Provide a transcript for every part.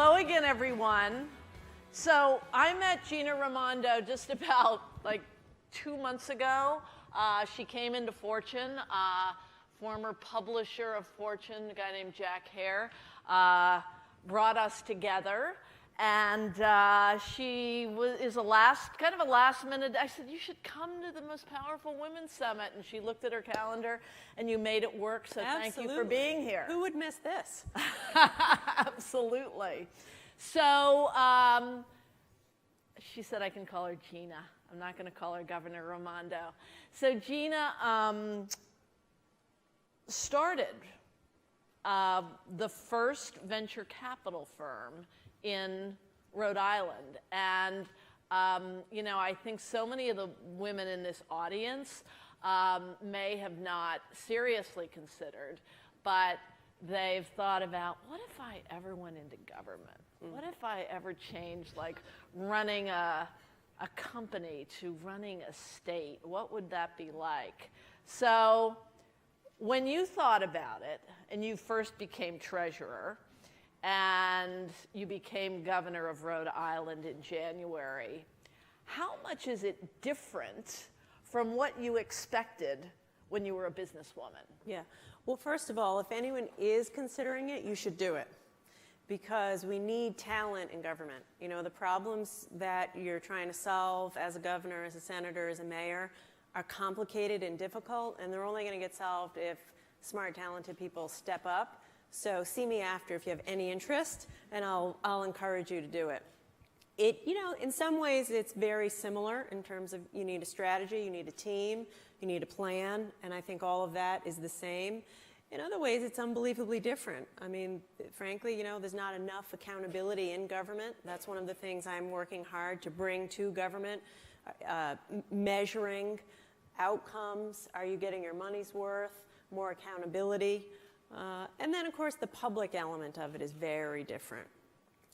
Hello again, everyone. So I met Gina Raimondo just about like 2 months ago. She came into Fortune, former publisher of Fortune, a guy named Jack Hare, brought us together. And she is kind of a last minute. I said, you should come to the Most Powerful Women's Summit. And she looked at her calendar, and you made it work. So Absolutely. Thank you for being here. Who would miss this? Absolutely. So she said I can call her Gina. I'm not going to call her Governor Raimondo. So Gina started the first venture capital firm in Rhode Island. And, you know, I think so many of the women in this audience may have not seriously considered, but they've thought about, what if I ever went into government? What if I ever changed, like, running a company to running a state? What would that be like? So when you thought about it, and you first became treasurer, and you became governor of Rhode Island in January, how much is it different from what you expected when you were a businesswoman? Yeah. Well, first of all, if anyone is considering it, you should do it. Because we need talent in government. You know, the problems that you're trying to solve as a governor, as a senator, as a mayor are complicated and difficult, and they're only going to get solved if smart, talented people step up. So see me after if you have any interest, and I'll encourage you to do it. You know, in some ways it's very similar in terms of you need a strategy, you need a team, you need a plan, and I think all of that is the same. In other ways, it's unbelievably different. I mean, frankly, you know, there's not enough accountability in government. That's one of the things I'm working hard to bring to government, measuring outcomes. Are you getting your money's worth? More accountability. And then, of course, the public element of it is very different.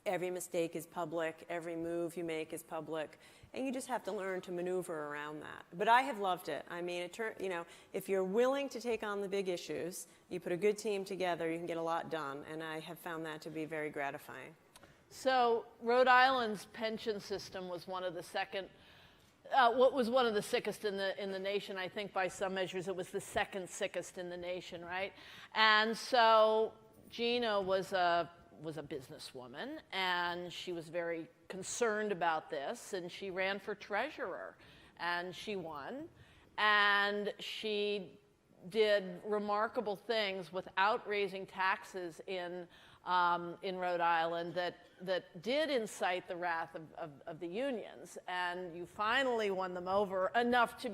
Every mistake is public. Every move you make is public. And you just have to learn to maneuver around that. But I have loved it. I mean, you know, if you're willing to take on the big issues, you put a good team together, you can get a lot done. And I have found that to be very gratifying. So Rhode Island's pension system was one of the sickest in the nation. I think by some measures it was the second sickest in the nation, right? And so Gina was a businesswoman, and she was very concerned about this, and she ran for treasurer, and she won, and she did remarkable things without raising taxes in Rhode Island that did incite the wrath of the unions, and you finally won them over enough to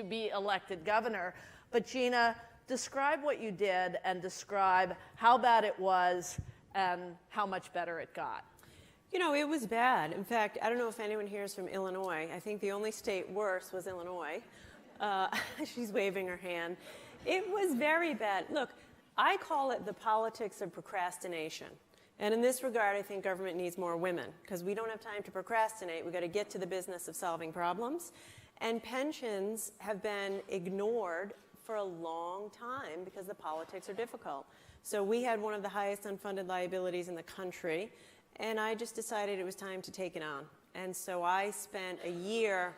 be elected governor. But Gina, describe what you did and describe how bad it was and how much better it got. You know, it was bad. In fact, I don't know if anyone here is from Illinois. I think the only state worse was Illinois. She's waving her hand. It was very bad. Look, I call it the politics of procrastination. And in this regard, I think government needs more women, because we don't have time to procrastinate. We've got to get to the business of solving problems. And pensions have been ignored for a long time because the politics are difficult. So we had one of the highest unfunded liabilities in the country, and I just decided it was time to take it on. And so I spent a year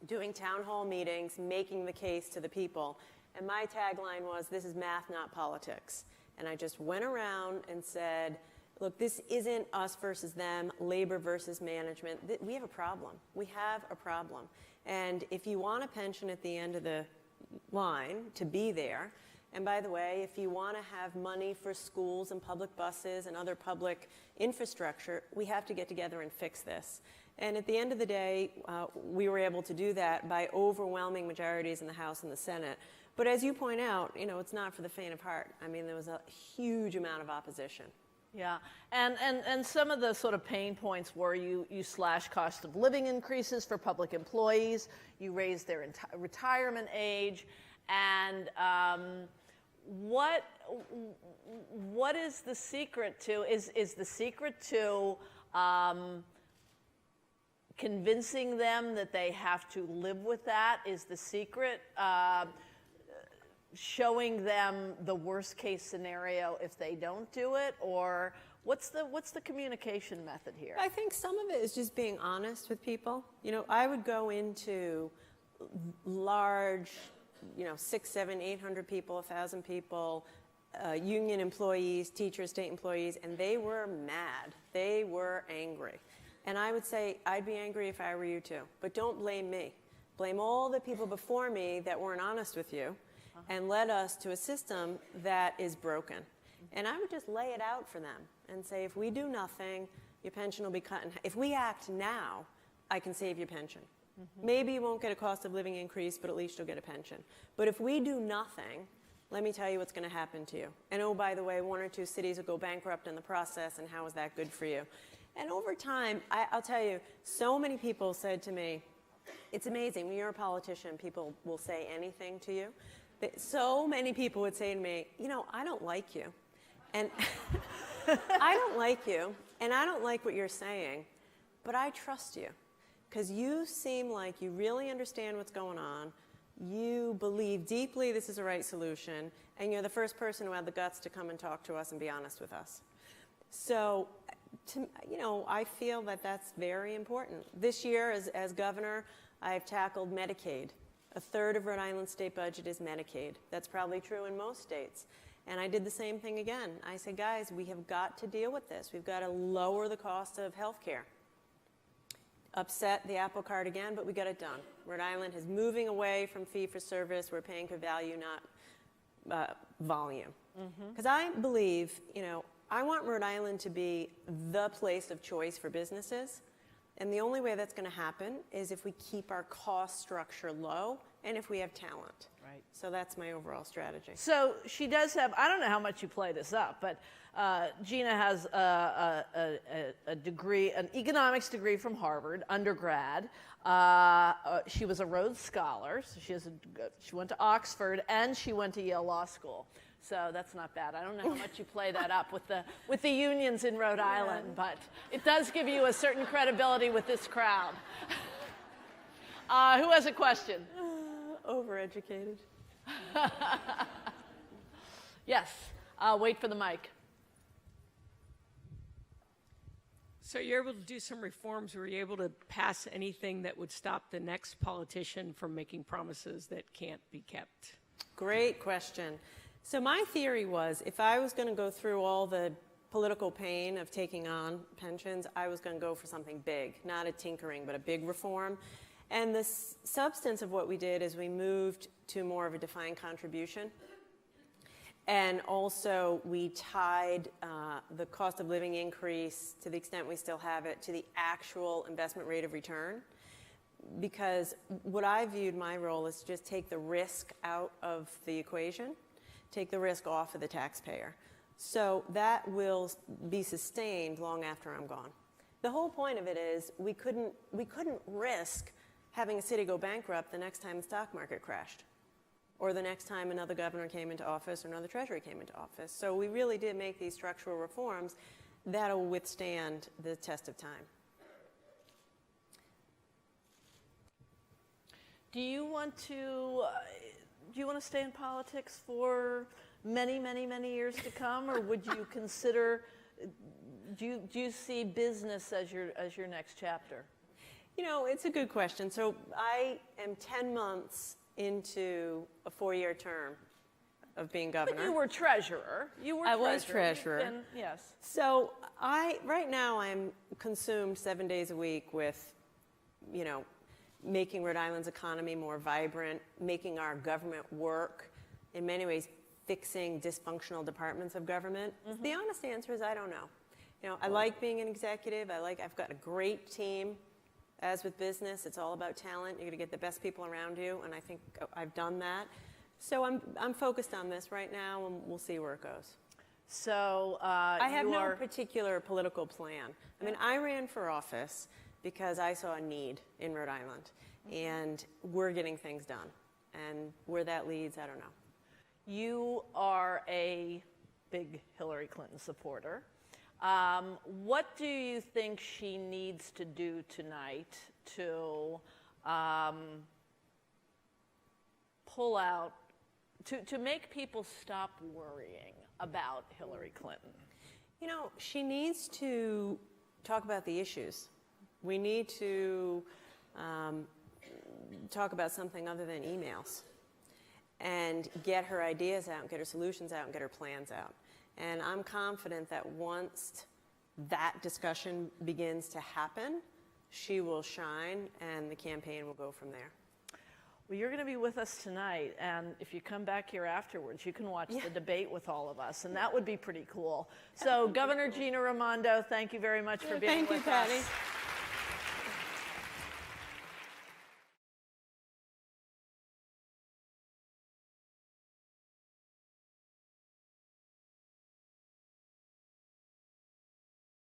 doing town hall meetings, making the case to the people. And my tagline was, this is math, not politics. And I just went around and said, look, this isn't us versus them, labor versus management. We have a problem. We have a problem. And if you want a pension at the end of the line to be there, and by the way, if you want to have money for schools and public buses and other public infrastructure, we have to get together and fix this. And at the end of the day, we were able to do that by overwhelming majorities in the House and the Senate. But as you point out, you know, it's not for the faint of heart. I mean, there was a huge amount of opposition. Yeah, and some of the sort of pain points were you slash cost of living increases for public employees, you raised their retirement age, and what is the secret to, is the secret to convincing them that they have to live with that? Is the secret showing them the worst case scenario if they don't do it? Or What's the communication method here? I think some of it is just being honest with people. You know, I would go into large, 600, 700, 800 people, 1,000 people, union employees, teachers, state employees, and they were mad. They were angry. And I would say, I'd be angry if I were you too. But don't blame me. Blame all the people before me that weren't honest with you and led us to a system that is broken. And I would just lay it out for them and say, if we do nothing, your pension will be cut in half. If we act now, I can save your pension. Maybe you won't get a cost of living increase, but at least you'll get a pension. But if we do nothing, let me tell you what's going to happen to you. And oh, by the way, 1 or 2 cities will go bankrupt in the process, and how is that good for you? And over time, I'll tell you, so many people said to me, it's amazing, when you're a politician, people will say anything to you. But so many people would say to me, I don't like you. And I don't like you, and I don't like what you're saying, but I trust you. Because you seem like you really understand what's going on, you believe deeply this is the right solution, and you're the first person who had the guts to come and talk to us and be honest with us. So, I feel that that's very important. This year, as governor, I've tackled Medicaid. 1/3 of Rhode Island state budget is Medicaid. That's probably true in most states. And I did the same thing again. I said, guys, we have got to deal with this. We've got to lower the cost of health care. Upset the apple cart again, but we got it done. Rhode Island is moving away from fee-for-service. We're paying for value, not volume. Because I believe, I want Rhode Island to be the place of choice for businesses. And the only way that's going to happen is if we keep our cost structure low and if we have talent. Right. So that's my overall strategy. So she does have, I don't know how much you play this up, but Gina has a degree, an economics degree from Harvard, undergrad. She was a Rhodes Scholar, so she went to Oxford, and she went to Yale Law School. So that's not bad. I don't know how much you play that up with the unions in Rhode Island, but it does give you a certain credibility with this crowd. Who has a question? Overeducated. Yes. Wait for the mic. So you're able to do some reforms. Were you able to pass anything that would stop the next politician from making promises that can't be kept? Great question. So my theory was, if I was going to go through all the political pain of taking on pensions, I was going to go for something big, not a tinkering, but a big reform. And the substance of what we did is we moved to more of a defined contribution. And also we tied the cost of living increase, to the extent we still have it, to the actual investment rate of return. Because what I viewed my role is to just take the risk out of the equation, take the risk off of the taxpayer. So that will be sustained long after I'm gone. The whole point of it is we couldn't risk having a city go bankrupt the next time the stock market crashed, or the next time another governor came into office or another treasurer came into office. So we really did make these structural reforms that will withstand the test of time. Do you want to stay in politics for many, many, many years to come, or would you consider? Do you see business as your next chapter? It's a good question. So I am 10 months into a 4-year term of being governor. But you were treasurer. I was treasurer. And, yes. So right now I'm consumed 7 days a week with, making Rhode Island's economy more vibrant, making our government work, in many ways fixing dysfunctional departments of government. Mm-hmm. The honest answer is I don't know. I like being an executive. I've got a great team. As with business, it's all about talent. You're going to get the best people around you, and I think I've done that. So I'm focused on this right now, and we'll see where it goes. So I have no particular political plan. I mean, I ran for office because I saw a need in Rhode Island, and we're getting things done. And where that leads, I don't know. You are a big Hillary Clinton supporter. What do you think she needs to do tonight to pull out, to make people stop worrying about Hillary Clinton? You know, she needs to talk about the issues. We need to talk about something other than emails and get her ideas out, and get her solutions out, and get her plans out. And I'm confident that once that discussion begins to happen, she will shine and the campaign will go from there. Well, you're going to be with us tonight, and if you come back here afterwards, you can watch the debate with all of us, and that would be pretty cool. So, Governor Gina Raimondo, thank you very much for being with us. Thank you, Patty.